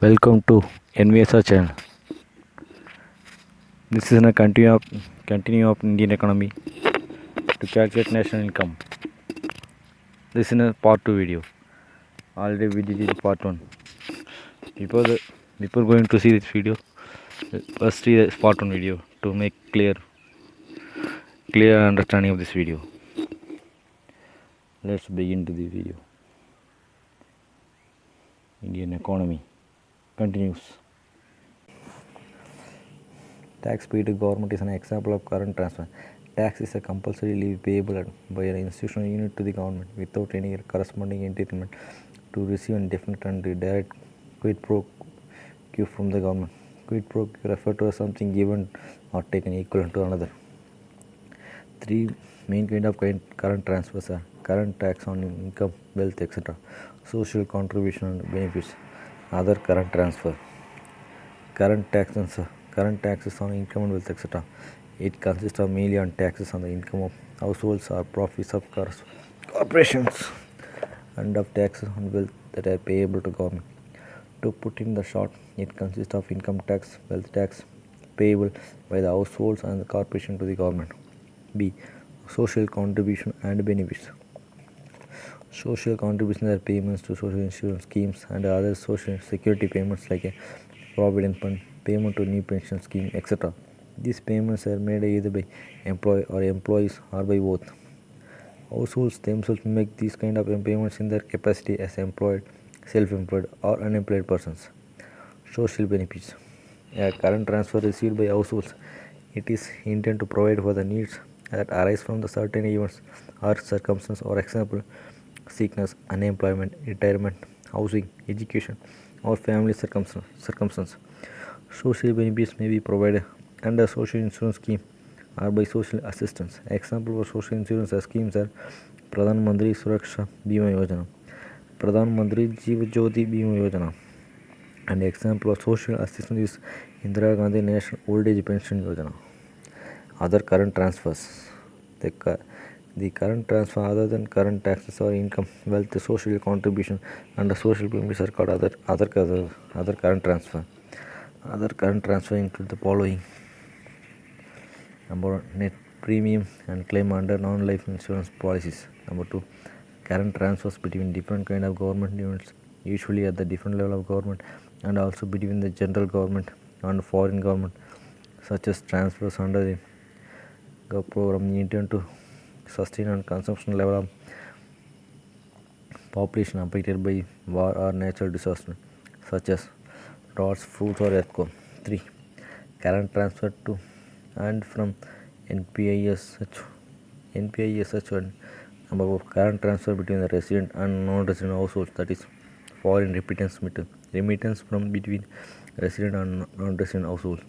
Welcome to NVSR channel. This is a continue of Indian economy to calculate national income. This is a part 2 video. Already we did it part 1. Before going to see this video, first see this part 1 video to make clear understanding of this video. Let's begin to the video. Indian economy continues. Tax paid to government is an example of current transfer. Tax is a compulsory levy payable by an institutional unit to the government without any corresponding entitlement to receive indefinite and direct quid pro quo from the government. Quid pro quo refers to something given or taken equivalent to another. Three main kind of current transfers are current tax on income, wealth, etc., social contribution and benefits, other current transfer. Current taxes on income and wealth, etc. It consists of mainly on taxes on the income of households or profits of corporations and of taxes on wealth that are payable to government. To put in the short, it consists of income tax, wealth tax payable by the households and the corporation to the government. B. Social contribution and benefits. Social contributions are payments to social insurance schemes and other social security payments like a provident fund, payment to new pension scheme, etc. These payments are made either by employer or employees or by both. Households themselves make these kind of payments in their capacity as employed, self-employed or unemployed persons. Social benefits. A current transfer received by households. It is intended to provide for the needs that arise from the certain events or circumstances, or example, sickness, unemployment, retirement, housing, education, or family circumstance. Social benefits may be provided under social insurance scheme or by social assistance. Example for social insurance schemes are Pradhan Mantri Suraksha Bima Yojana, Pradhan Mantri Jeev Jyoti Bima Yojana, and example of social assistance is Indira Gandhi National Old Age Pension Yojana. Other current transfers. The current transfer other than current taxes or income, wealth, social contribution and social benefits are called other current transfer. Other current transfer include the following. Number 1, net premium and claim under non-life insurance policies. Number 2, current transfers between different kind of government units, usually at the different level of government, and also between the general government and foreign government, such as transfers under the program intended to sustain and consumption level of population affected by war or natural disaster, such as droughts, floods or earthquake. 3. Current transfer to and from NPISH and number 4, current transfer between the resident and non-resident households, that is foreign remittance from between resident and non-resident households.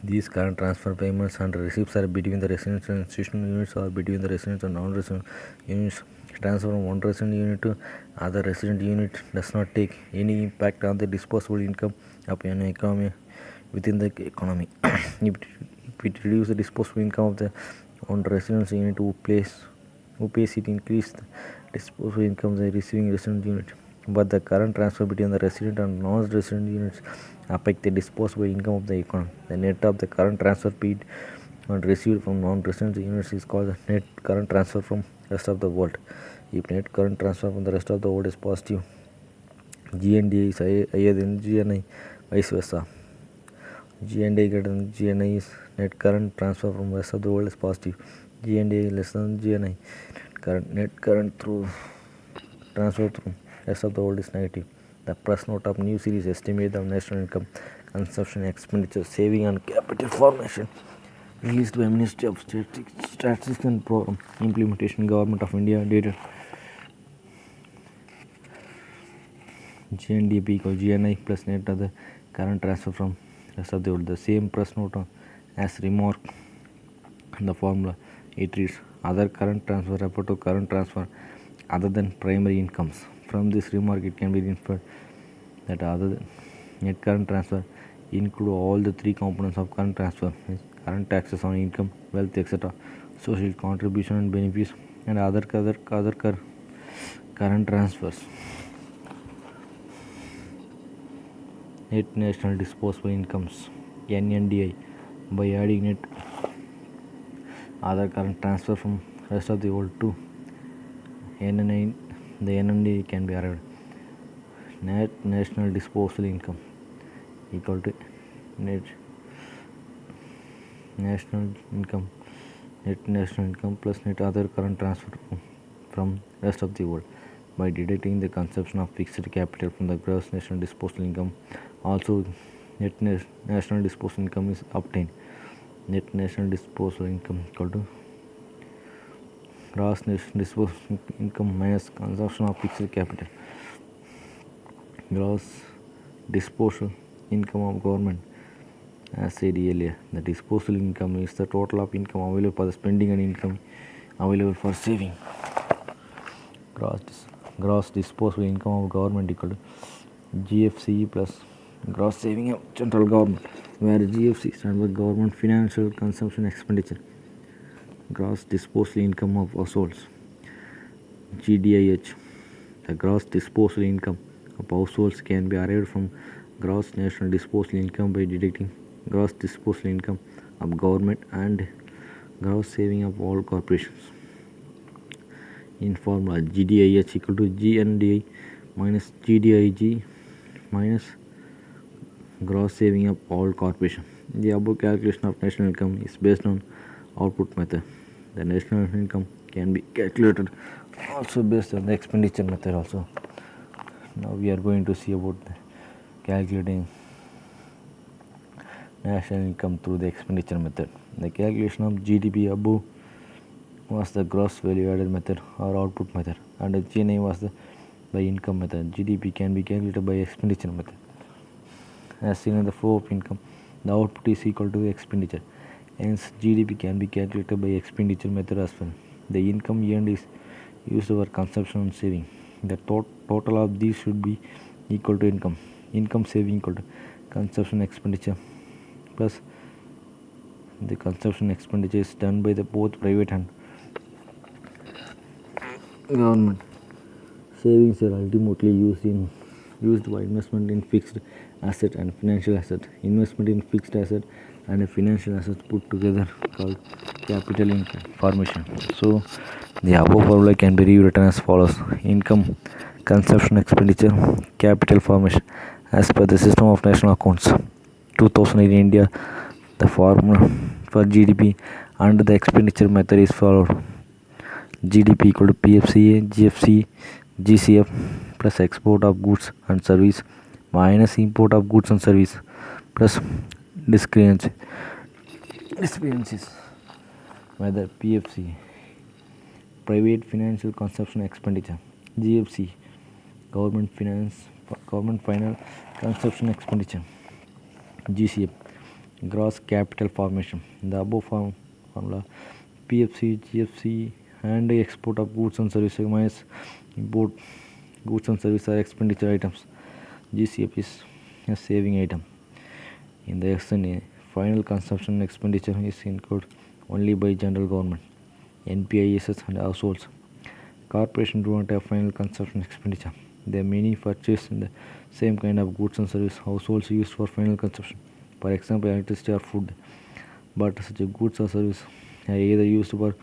These current transfer payments and receipts are between the residential and institutional units or between the residents and non-resident units. Transfer from one resident unit to other resident unit does not take any impact on the disposable income of an economy within the economy. If it reduces the disposable income of the one residence unit who pays it increase the disposable income of the receiving resident unit. But the current transfer between the resident and non-resident units affect the disposable income of the economy. The net of the current transfer paid and received from non-resident units is called the net current transfer from rest of the world. If net current transfer from the rest of the world is positive, GNDA is higher than GNI, vice versa. GNDA greater than GNI is net current transfer from rest of the world is positive. GNDA less than GNI, net current through transfer through rest of the world is negative. The press note of new series estimate of national income, consumption, expenditure, saving and capital formation released by Ministry of Statistics and Program Implementation, Government of India, dated GNDP equal GNI plus net other current transfer from rest of the world. The same press note as remark in the formula. It reads other current transfer refer to current transfer other than primary incomes. From this remark it can be inferred that other than net current transfer include all the three components of current transfer: current taxes on income, wealth, etc., social contribution and benefits, and other current transfers. net national disposable incomes (NNDI) by adding net other current transfer from rest of the world to NNI. The NNDI can be arrived. Net national disposable income equal to net national income plus net other current transfer from rest of the world by deducting the consumption of fixed capital from the gross national disposable income. Also, net national disposable income is obtained. Net national disposable income equal to gross national disposable income minus consumption of fixed capital. Gross disposable income of government. As said earlier, the disposable income is the total of income available for the spending and income available for saving. Gross disposable income of government equal to GFCE plus gross saving of central government, where GFC stands for government financial consumption expenditure. Gross disposable income of households, GDIH. The gross disposable income of households can be arrived from gross national disposable income by deducting gross disposable income of government and gross saving of all corporations. In formula, GDIH equal to GNDI minus GDIG minus gross saving of all corporations. The above calculation of national income is based on output method. The national income can be calculated also based on the expenditure method also. Now we are going to see about calculating national income through the expenditure method. The calculation of GDP above was the gross value added method or output method, and the GNI was the by income method. GDP can be calculated by expenditure method. As seen in the flow of income, the output is equal to the expenditure. Hence, GDP can be calculated by expenditure method as well. The income earned is used for consumption and saving. The total of these should be equal to income. Income saving equal to consumption expenditure plus the consumption expenditure is done by the both private and government. Savings are ultimately used by investment in fixed asset and financial asset. Investment in fixed asset and financial assets put together called capital income formation. So the above formula can be rewritten as follows: income, consumption expenditure, capital formation. As per the system of national accounts 2000 in India, the formula for GDP under the expenditure method is followed: GDP equal to PFCA, GFC, GCF plus export of goods and service minus import of goods and service plus discrepancies. Whether PFC, private financial consumption expenditure, GFC, government final consumption expenditure, GCF, gross capital formation. The above formula PFC, GFC and export of goods and services minus import goods and services are expenditure items. GCF is a saving item. In the extent, final consumption expenditure is incurred only by general government, NPISs and households. Corporations do not have final consumption expenditure. They many purchase the same kind of goods and services households use for final consumption. For example, electricity or food. But such goods or services are either used for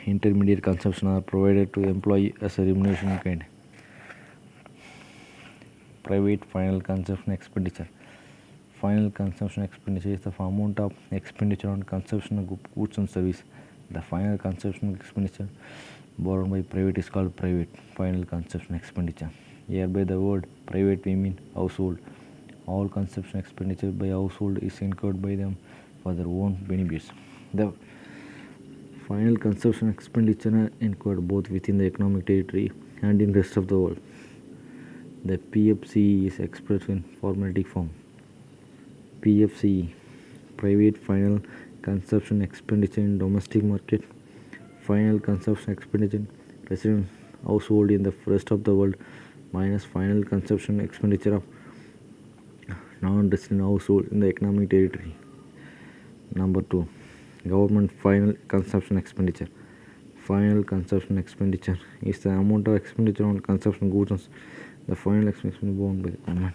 intermediate consumption or provided to employee as a remuneration in kind. Private final consumption expenditure. Final consumption expenditure is the amount of expenditure on consumption of goods and service. The final consumption expenditure borne by private is called private final consumption expenditure. Here by the word private we mean household. All consumption expenditure by household is incurred by them for their own benefits. The final consumption expenditure are incurred both within the economic territory and in rest of the world. The PFC is expressed in formatic form. PFC, private final consumption expenditure in domestic market, final consumption expenditure in resident household in the rest of the world minus final consumption expenditure of non-resident household in the economic territory. Number 2, government final consumption expenditure. Final consumption expenditure is the amount of expenditure on consumption goods and the final expenditure borne by the government.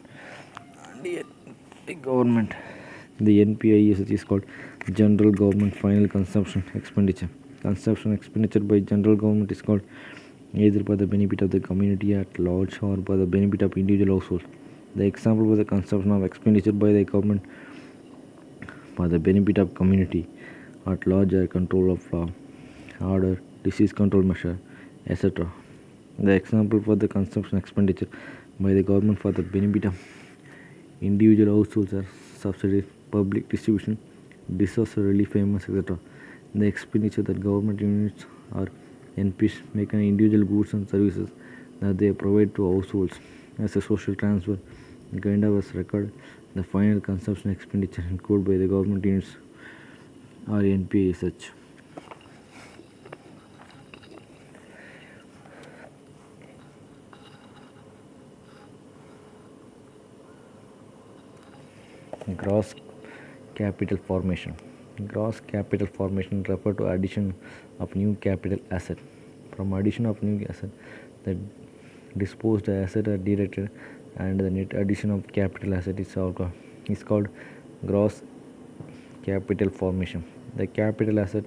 The government. The NPI is called General Government Final Consumption Expenditure. Consumption expenditure by general government is called either for the benefit of the community at large or for the benefit of individual households. The example was the consumption of expenditure by the government for the benefit of community at large or control of law, order, disease control measure, etc. The example for the consumption expenditure by the government for the benefit of individual households are subsidies, public distribution, disaster relief payments, etc. The expenditure that government units or NPs make on individual goods and services that they provide to households as a social transfer, kind of as record. The final consumption expenditure incurred by the government units or NPA is such. Gross capital formation. Gross capital formation refer to addition of new capital asset. From addition of new asset, the disposed asset are deducted, and the net addition of capital asset is called gross capital formation. The capital asset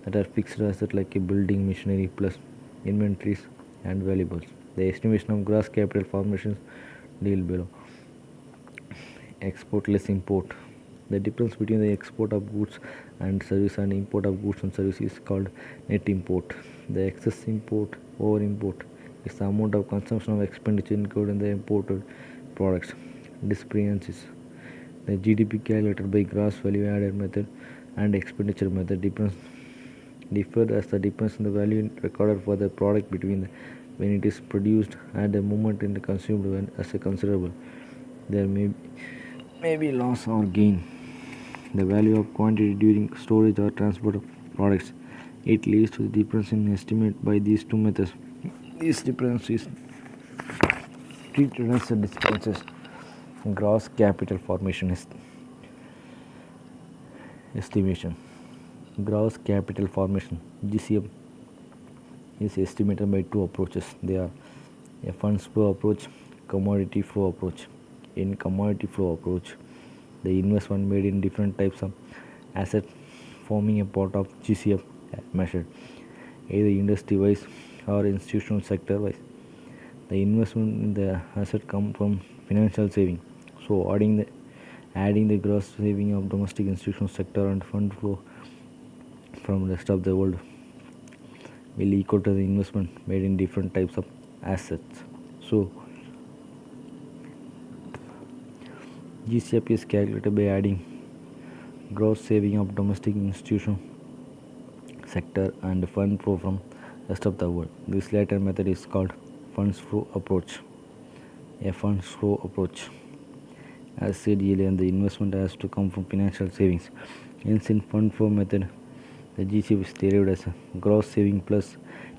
that are fixed asset like a building, machinery plus inventories and valuables. The estimation of gross capital formations deal below. Export less import. The difference between the export of goods and service and import of goods and services is called net import. The excess import over import is the amount of consumption of expenditure incurred in the imported products. Discrepancies. The GDP calculated by gross value added method and expenditure method differ as the difference in the value recorded for the product between when it is produced and the moment in the consumed when as a considerable. There may be loss or gain. The value of quantity during storage or transport of products. It leads to the difference in estimate by these two methods. This difference is treated as a differences. Gross capital formation is estimation. Gross capital formation (GCF) is estimated by two approaches. They are a funds flow approach, commodity flow approach. In commodity flow approach, the investment made in different types of assets forming a part of GCF measured either industry wise or institutional sector wise. The investment in the asset come from financial saving. So adding the gross saving of domestic institutional sector and fund flow from rest of the world will equal to the investment made in different types of assets. So GCF is calculated by adding gross saving of domestic institutional sector and fund flow from rest of the world. This latter method is called funds flow approach. A funds flow approach. As said earlier, the investment has to come from financial savings. Hence, in fund flow method, the GCF is derived as a gross saving plus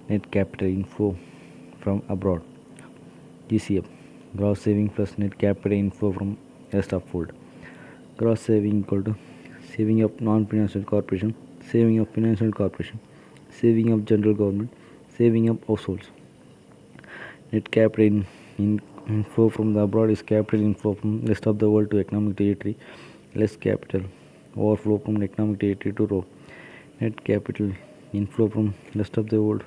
net capital inflow from abroad. GCF, gross saving plus net capital inflow from rest of world. Gross saving equal to saving of non-financial corporation, saving of financial corporation, saving of general government, saving of households. Net capital inflow from the abroad is capital inflow from rest of the world to economic territory, less capital overflow from economic territory to row. Net capital inflow from rest of the world.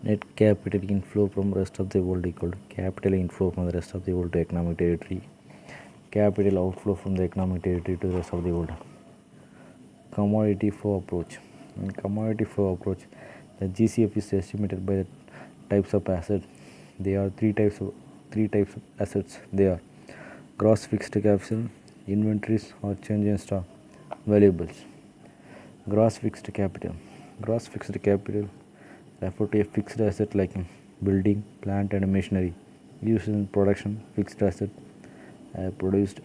Net capital inflow from rest of the world equal to capital inflow from the rest of the world to economic territory. Capital outflow from the economic territory to the rest of the world. Commodity flow approach. In commodity flow approach, the GCF is estimated by the types of assets. There are three types of assets. They are gross fixed capital, inventories or change in stock, valuables. Gross fixed capital. Gross fixed capital refer to a fixed asset like building, plant and machinery used in production. Fixed asset produced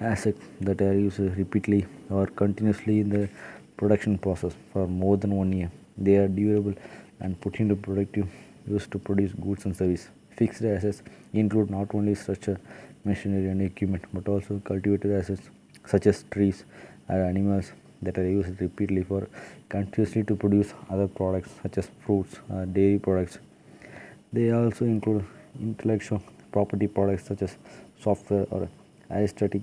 assets that are used repeatedly or continuously in the production process for more than 1 year. They are durable and put into productive use to produce goods and services. Fixed assets include not only structure, machinery and equipment but also cultivated assets such as trees or animals that are used repeatedly for continuously to produce other products such as fruits or dairy products. They also include intellectual property products such as software or aesthetic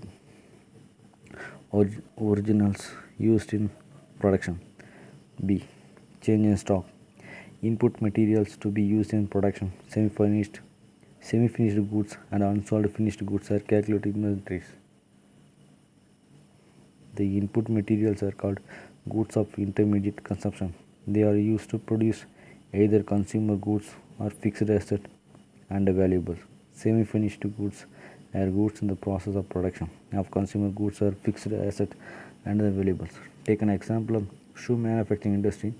originals used in production. B. Change in stock. Input materials to be used in production. Semi-finished goods and unsold finished goods are calculated inventories. The input materials are called goods of intermediate consumption. They are used to produce either consumer goods or fixed asset and valuables. Semi-finished goods are goods in the process of production of consumer goods or fixed asset and valuables. Take an example of shoe manufacturing industry.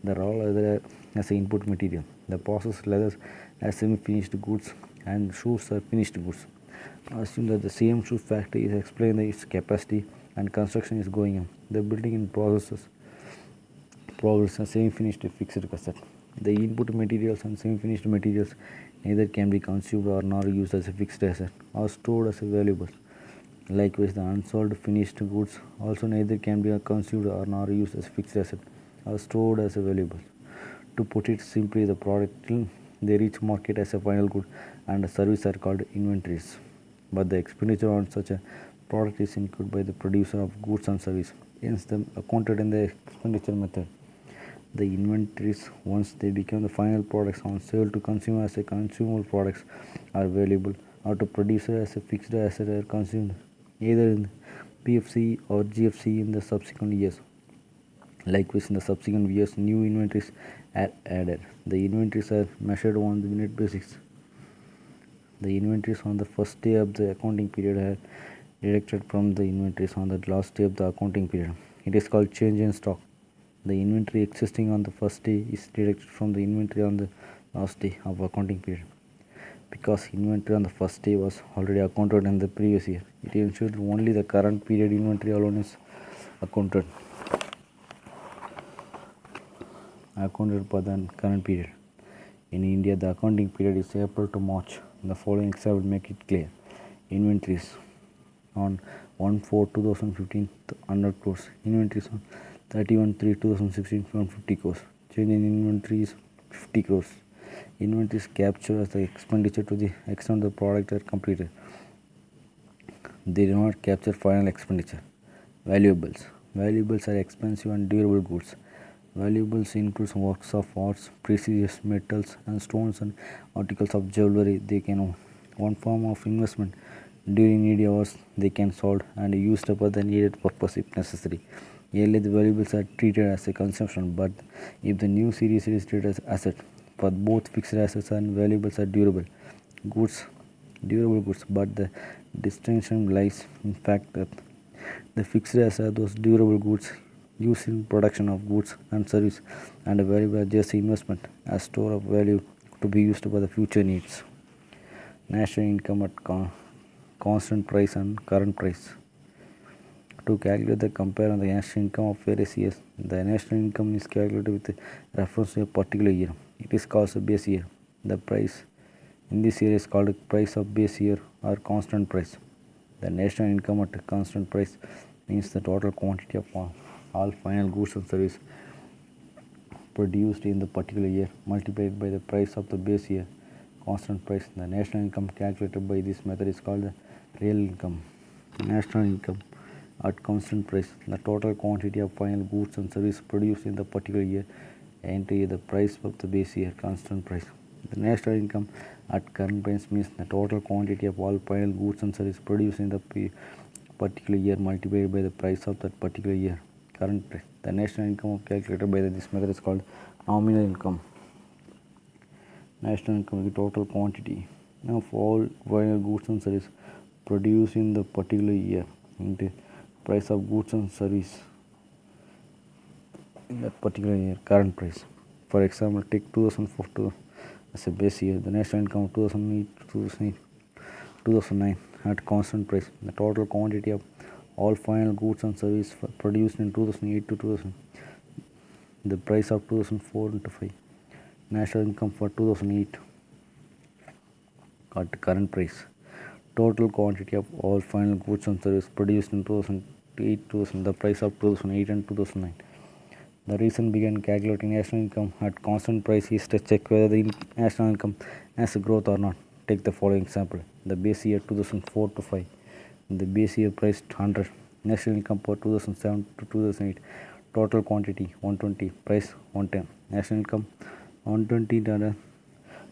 The raw leather as an input material. The processed leather as semi-finished goods and shoes are finished goods. Assume that the same shoe factory is explaining its capacity and construction is going on. The building in progress and semi-finished fixed asset. The input materials and semi-finished materials neither can be consumed or nor used as a fixed asset or stored as a valuable. Likewise, the unsold finished goods also neither can be consumed or nor used as a fixed asset or stored as a valuable. To put it simply, the product till they reach market as a final good and a service are called inventories. But the expenditure on such a product is incurred by the producer of goods and service, hence them accounted in the expenditure method. The inventories, once they become the final products on sale to consumer as a consumable products, are valuable, or to producer as a fixed asset are consumed either in PFC or GFC in the subsequent years. Likewise, in the subsequent years, new inventories are added. The inventories are measured on the unit basis. The inventories on the first day of the accounting period are deducted from the inventories on the last day of the accounting period. It is called change in stock. The inventory existing on the first day is deducted from the inventory on the last day of accounting period. Because inventory on the first day was already accounted in the previous year, it ensures only the current period inventory alone is accounted for the current period. In India, the accounting period is April to March. The following example will make it clear. Inventories on 1/4/2015 100 crores. Inventories on 31/3/2016 150 crores. Change in inventories 50 crores. Inventories capture as the expenditure to the extent the product are completed. They do not capture final expenditure. Valuables. Valuables are expensive and durable goods. Valuables include works of arts, precious metals and stones and articles of jewelry. They can one form of investment. During needy hours, they can sold and used for the needed purpose if necessary. Earlier, the valuables are treated as a consumption, but if the new series is treated as asset, for both fixed assets and valuables are durable goods, but the distinction lies in fact that the fixed assets are those durable goods used in production of goods and service, and a valuable are just investment as store of value to be used for the future needs. National income at constant price and current price. To calculate the compare on the national income of various years, the national income is calculated with reference to a particular year. It is called a base year. The price in this year is called price of base year or constant price. The national income at constant price means the total quantity of all final goods and services produced in the particular year multiplied by the price of the base year constant price. The national income calculated by this method is called the real income. National income at constant price, the total quantity of final goods and services produced in the particular year into the price of the base year constant price. The national income at current price means the total quantity of all final goods and services produced in the particular year multiplied by the price of that particular year current price. The national income calculated by this method is called nominal income. National income is the total quantity of all final goods and services produced in the particular year into price of goods and service in that particular year current price. For example, take 2004 as a base year. The national income of 2009 at constant price. The total quantity of all final goods and services produced in 2008 to 2000. The price of 2004 into 5. National income for 2008 at current price. Total quantity of all final goods and services produced in 2008 to 2000. The price of 2008 and 2009. The reason began calculating national income at constant price is to check whether the national income has a growth or not. Take the following example. The base year 2004 to 5. The base year price 100. National income for 2007 to 2008. Total quantity 120. Price 110. National income 120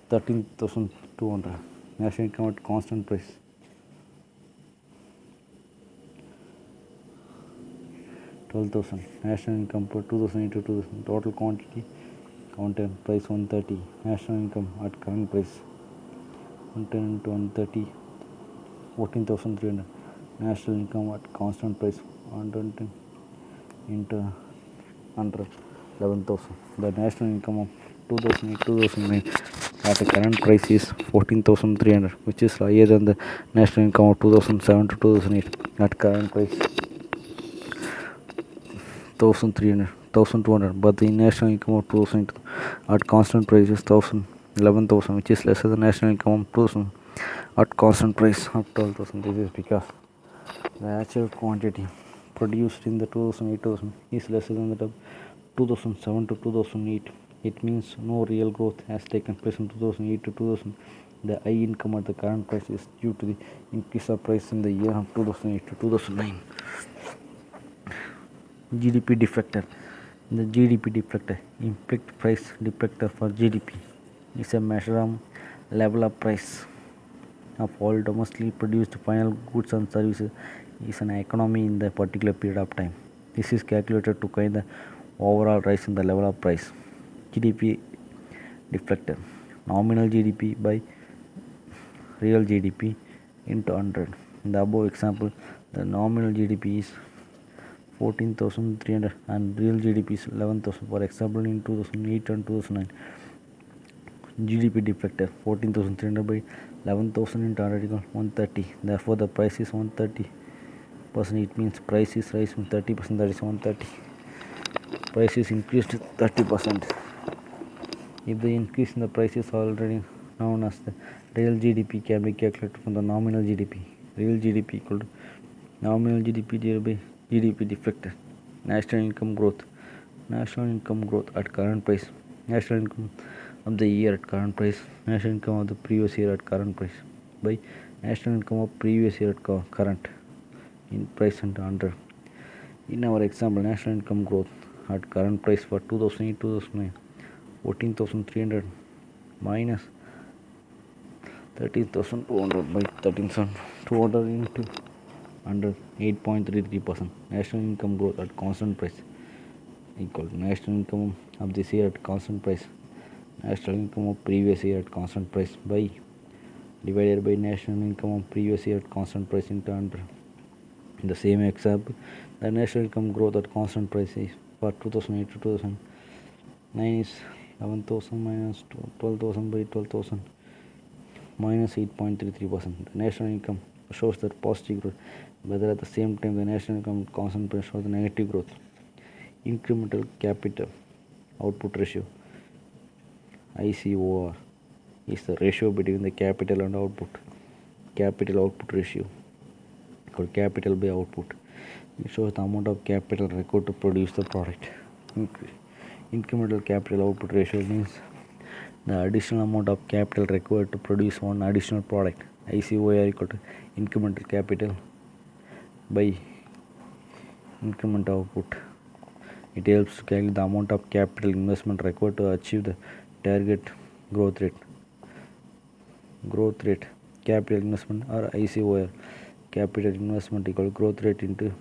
13,200. National income at constant price 12,000. National income for 2008 to 2000. Total quantity 110. Price 130. National income at current price 110 into 130 14,300. National income at constant price 110 into 100 11,000. The national income of 2008-2009 at the current price is 14,300, which is higher than the national income of 2007 to 2008 at current price 1,200. But the national income of 2000 at constant price is 11,000, which is lesser than national income of 2000 at constant price of 12,000. This is because the actual quantity produced in the 2008-2000 is lesser than that of 2007 to 2008. It means no real growth has taken place in 2008 to 2000. The high income at the current price is due to the increase of price in the year of 2008 to 2009. GDP deflector. The GDP deflector, implicit price deflector for GDP, is a measure of level of price of all domestically produced final goods and services is an economy in the particular period of time. This is calculated to kind the overall rise in the level of price. GDP deflector, nominal GDP by real GDP into 100. In the above example, the nominal GDP is 14,300 and real GDP is 11,000. For example, in 2008 and 2009, GDP deflector 14,300 by 11,000 into 100 equals 130. Therefore, the price is 130%. It means price is rise from 30%, that is 130. Price is increased 30%. If the increase in the price is already known as the real GDP, can be calculated from the nominal GDP. Real GDP equal to nominal GDP divided by GDP deflector. National income growth. National income growth at current price. National income of the year at current price. National income of the previous year at current price by national income of previous year at current in price and 100. In our example, national income growth at current price for 2008-2009, 14,300 minus 13,200 by 13,200 into 100, 8.33%. National income growth at constant price equal to national income of this year at constant price, national income of previous year at constant price by divided by national income of previous year at constant price into 100. In the same example, the national income growth at constant price is for 2008 to 2009 is 11,000 minus 12,000 by 12,000 minus 8.33%. The national income shows that positive growth, but at the same time the national income at constant price shows the negative growth. Incremental capital output ratio, ICOR, is the ratio between the capital and output. Capital output ratio called capital by output. It shows the amount of capital required to produce the product. Incremental capital output ratio means the additional amount of capital required to produce one additional product. ICOR equal to incremental capital by incremental output. It helps to calculate the amount of capital investment required to achieve the target growth rate. Growth rate, capital investment or ICOR. Capital investment equal to growth rate into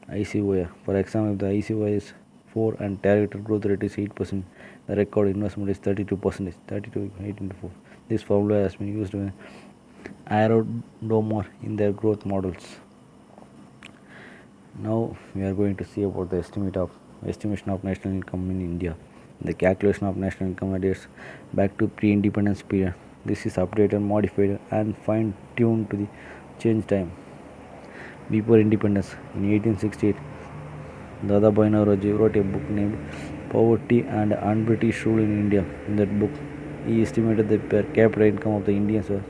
ICOR. For example, if the ICOR is 4 and targeted growth rate is 8%, the required investment is 32%. 32 8 into 4. This formula has been used by Aerodomar in their growth models. Now we are going to see about the estimation of national income in India. The calculation of national income dates back to pre-independence period. This is updated, modified and fine-tuned to the change time. Before independence, in 1868, Dadabhai Naoroji wrote a book named Poverty and Un-British Rule in India. In that book, he estimated the per capita income of the Indians was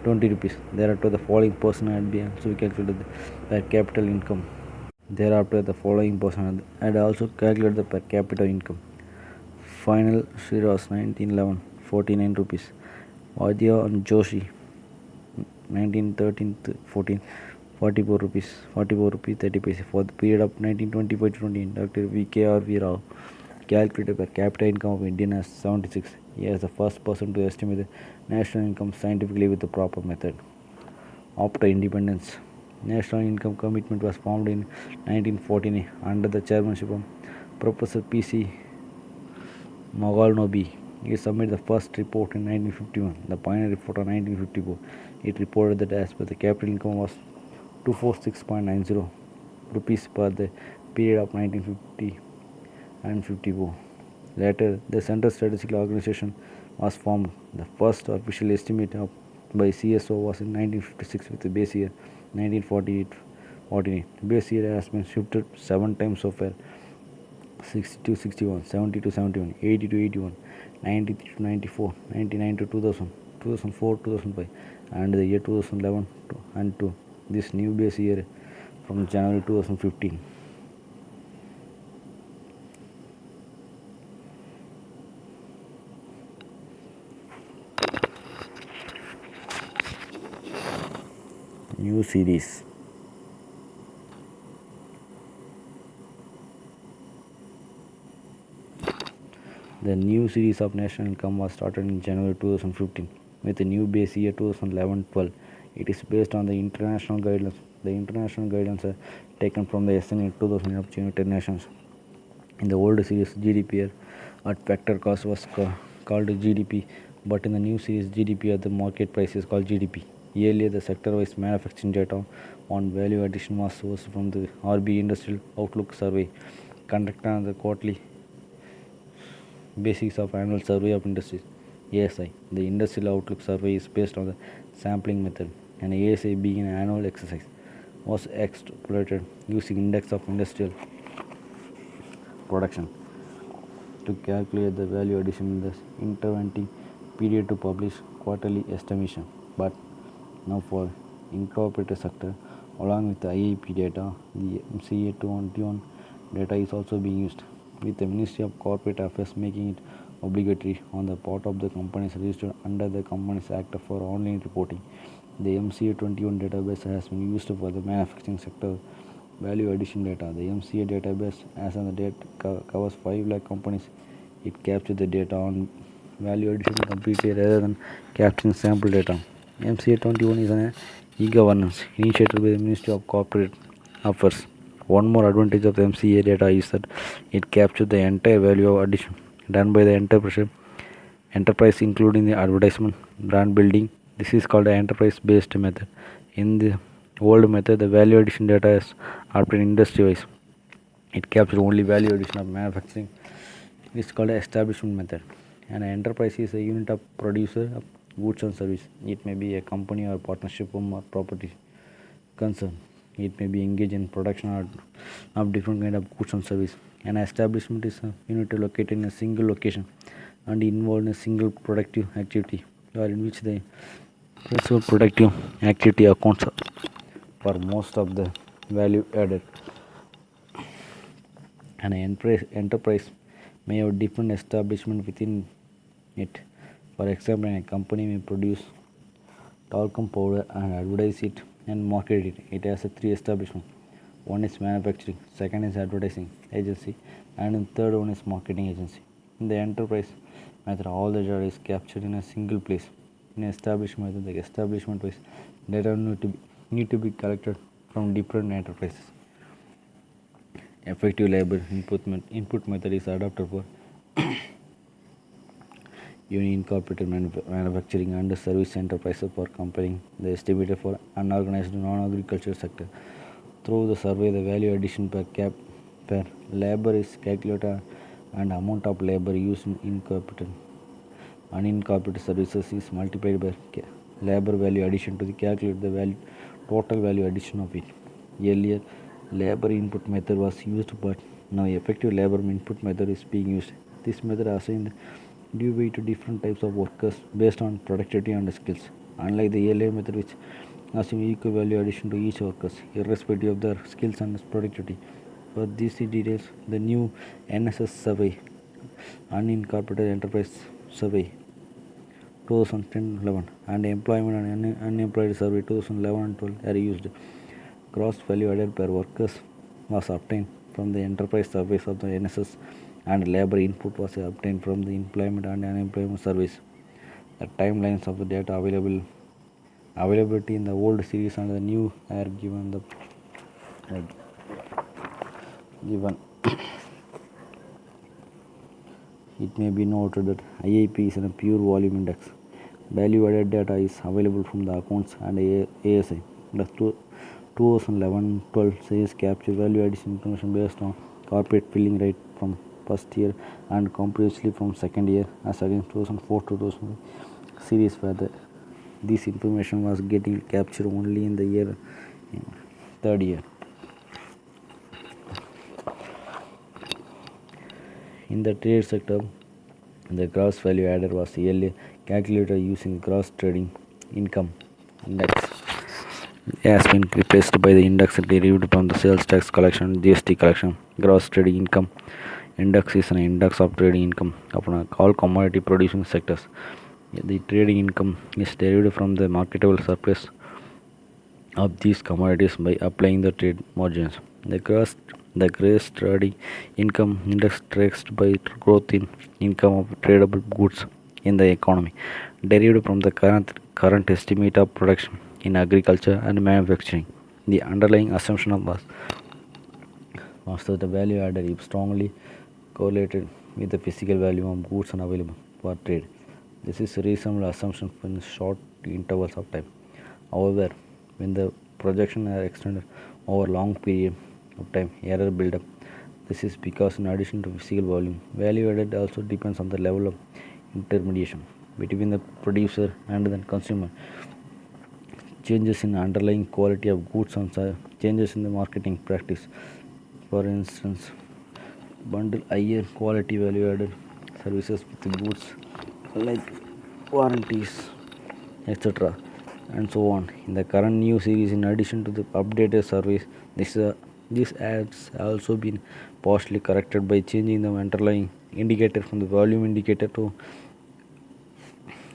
20 rupees. Thereafter, the following person had been also calculated the per capita income. Thereafter, the following person had also calculated the per capita income. Final Shiraz 1911 49 rupees. Vadya and Joshi 1913 14 44 rupees 44 30 paise for the period of 1925 to 20. Dr. V.K.R.V. Rao calculated per capita income of Indian as 76. He is the first person to estimate the national income scientifically with the proper method. After independence, National Income Commitment was formed in 1914 under the chairmanship of Professor P.C. Mogalnobi. He submitted the first report in 1951, the final report in 1954. It reported that as per the capital income was 246.90 rupees per the period of 1950 and 54. Later, the Central Statistical Organization was formed. The first official estimate by CSO was in 1956 with the base year 1948. The base year has been shifted 7 times so far: 60 to 61, 70 to 71, 80 to 81, 93 to 94, 99 to 2000, 2004 to 2005, and the year 2011 and to this new base year from January 2015. New series. The new series of national income was started in January 2015 with the new base year 2011-12. It is based on the international guidelines. The international guidelines are taken from the SN 2000 of United Nations. In the old series, GDP at factor cost was called GDP, but in the new series, GDP at the market price is called GDP. Earlier, the sector-wise manufacturing data on value addition was sourced from the RB Industrial Outlook Survey conducted on the quarterly basis of Annual Survey of Industries (ASI). The Industrial Outlook Survey is based on the sampling method, and ASI, being an annual exercise, was extrapolated using index of industrial production to calculate the value addition in the intervening period to publish quarterly estimation. But now for incorporated sector, along with the IIP data, the MCA 21 data is also being used, with the Ministry of Corporate Affairs making it obligatory on the part of the companies registered under the Companies Act for online reporting. The MCA 21 database has been used for the manufacturing sector value addition data. The MCA database, as on the date, covers 5 lakh companies. It captures the data on value addition completely rather than capturing sample data. MCA 21 is an e-governance initiated by the Ministry of Corporate Affairs. One more advantage of the MCA data is that it captures the entire value of addition done by the enterprise, including the advertisement, brand building. This is called the enterprise-based method. In the old method, the value addition data is obtained industry-wise. It captures only value addition of manufacturing. It is called the establishment method. An enterprise is a unit of producer of goods and service. It may be a company or partnership or property concern. It may be engaged in production of different kind of goods and service. An establishment is a unit located in a single location and involved in a single productive activity, or in which the principal productive activity accounts for most of the value added. An enterprise may have different establishment within it. For example, a company may produce talcum powder and advertise it and market it. It has 3 establishments. One is manufacturing, second is advertising agency, and the third one is marketing agency. In the enterprise method, all the data is captured in a single place. In establishment method, the establishment wise data need to be collected from different enterprises. Effective labor input method is adopted for incorporated manufacturing and service enterprises for comparing the estimated for unorganized non-agricultural sector. Through the survey, the value addition per labor is calculated, and amount of labor used in incorporated unincorporated services is multiplied by labor value addition to calculate the total value addition of it. Earlier, labor input method was used, but now effective labor input method is being used. This method assigned due weight to different types of workers based on productivity and skills. Unlike the earlier method, which assuming equal value addition to each workers, irrespective of their skills and productivity. For these details, the new NSS survey, Unincorporated Enterprise Survey 2010-11, and Employment and Unemployed Survey 2011 and 12 are used. Gross value added per workers was obtained from the enterprise surveys of the NSS, and labor input was obtained from the employment and unemployment surveys. The timelines of the data availability in the old series and the new are given. It may be noted that IIP is a pure volume index. Value added data is available from the accounts and ASI. The 2011-12 series capture value addition information based on corporate filling rate from first year and comprehensively from second year, as against 2004 to 2000 series where this information was getting captured only in the third year. In the trade sector, the gross value added was yearly calculated using gross trading income index. It has been replaced by the index derived from the sales tax collection and GST collection. Gross trading income index is an index of trading income of all commodity producing sectors. The trading income is derived from the marketable surplus of these commodities by applying the trade margins. The gross trading income index tracks by growth in income of tradable goods in the economy, derived from the current estimate of production in agriculture and manufacturing. The underlying assumption was that the value added is strongly correlated with the physical value of goods and available for trade. This is a reasonable assumption for short intervals of time. However, when the projections are extended over long period of time, error build up. This is because in addition to physical volume, value added also depends on the level of intermediation between the producer and the consumer. Changes in underlying quality of goods and changes in the marketing practice. For instance, bundle higher quality value added services with goods like warranties, etc., and so on. In the current new series, in addition to the updated surveys, this has also been partially corrected by changing the underlying indicator from the volume indicator to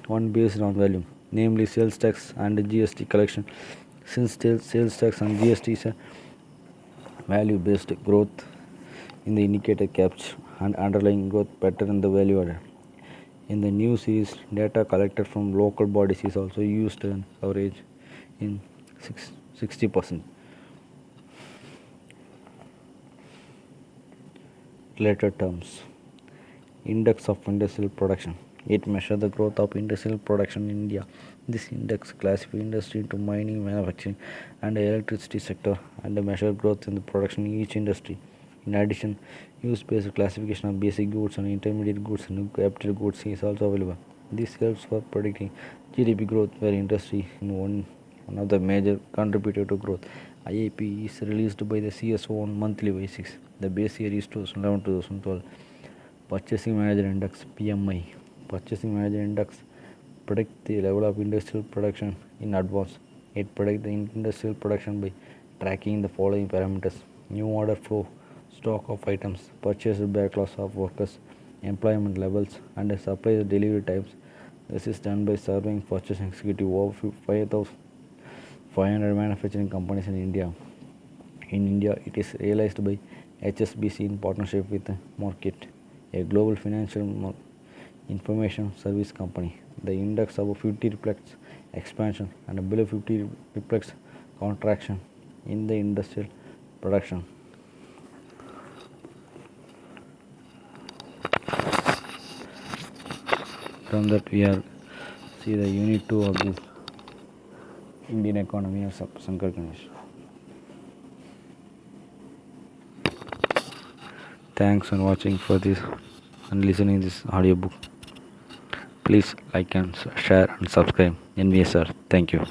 one based on volume, namely sales tax and GST collection. Since sales tax and GST is a value based growth in the indicator capture and underlying growth pattern in the value added. In the new series, data collected from local bodies is also used in coverage in 60%. Related terms. Index of industrial production. It measures the growth of industrial production in India. This index classifies industry into mining, manufacturing, and the electricity sector, and measures growth in the production in each industry. In addition, use-based classification of basic goods and intermediate goods and capital goods is also available. This helps for predicting GDP growth, where industry is one of the major contributors to growth. IIP is released by the CSO on monthly basis. The base year is 2011-2012. Purchasing Manager Index (PMI). Purchasing Manager Index predicts the level of industrial production in advance. It predicts the industrial production by tracking the following parameters: new order flow, stock of items, purchase backlogs of workers, employment levels, and supply delivery times. This is done by surveying purchasing executive over 5,500 manufacturing companies in India. In India, it is realized by HSBC in partnership with Market, a global financial information service company. The index above 50 reflects expansion and below 50 reflects contraction in the industrial production. From that we are see the unit 2 of this Indian economy of Sankar Ganesh. Thanks for watching for this and listening this audiobook. Please like and share and subscribe NVSR. Thank you.